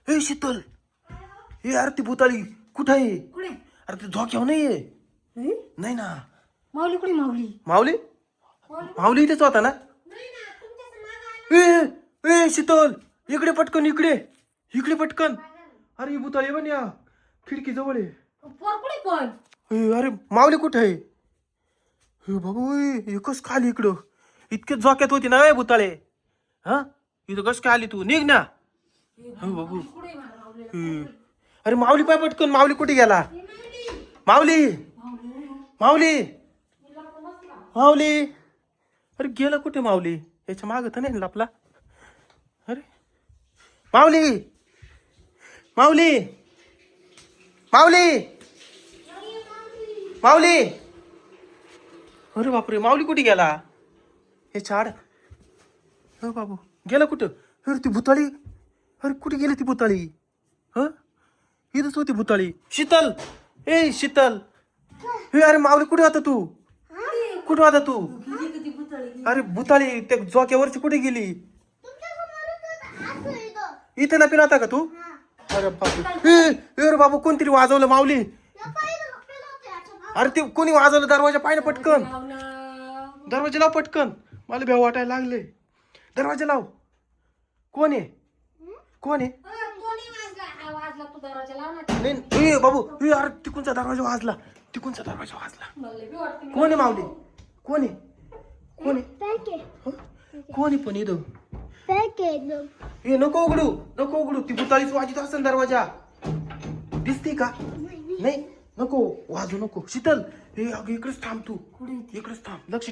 हे शीतल, हे अरे ती भूताळी कुठं आहे? कुठे अरे ती झोक्यावर नाहीये. नाही नाही ना. माऊली कुठे माऊली माऊली माऊली इथेच होता ना. ए शीतल, इकडे पटकन, इकडे इकडे पटकन. अरे ही भूताळी बन या खिडकी जवळ आहे. पोर कुठे पण अरे माऊली कुठे आहे? हे बाबू एकच खाली इकडं. इतके झोक्यात होती ना भूताळे. हा इथं कस काय आली तू? निघ ना. हो बाबू. कुठे माऊली अरे माऊली पाय पटकन. माऊली कुठे गेला? माऊली माऊली माऊली. अरे गेला कुठे माऊली? याच्या माग तर नाही आपला. अरे माऊली माऊली माऊली माऊली. अरे बापरे, माऊली कुठे गेला? हे छाड. हो बाबू गेला कुठं? अरे ती भूताळी. अरे कुठे गेली ती भूताळी? ह इथंच होती भूताळी. शीतल, ए शीतल. हे अरे माऊली कुठे होता तू? कुठे होता तू? अरे भूताळी त्या झोक्यावरची कुठे गेली? इथे ना पिला होता का तू? अरे बापू. अरे बाबू कोणतरी वाजवलं माऊली. अरे ते कोणी वाजवलं? दरवाजा पाहिजे पटकन. दरवाजा लाव पटकन. मला भेव वाटायला लागले. दरवाजा लाव. कोण आहे? कोण आहे? वाजला तू दरवाजा लाव ना. नाही बाबू. अरे तिकुणचा दरवाजा वाजला. तिकुणचा दरवाजा वाजला. मला बी वाटतं कोण आहे माऊली? कोण आहे? कोण आहे? कोण आहे पण इथं? हे नको उघडू, नको उघडू. ती भूताळीच वाजत असेल दरवाजा. दिसते का? नाही नको वाजू नको. शीतल, हे अगं इकडेच थांब तू. इकडेच थांब. लक्ष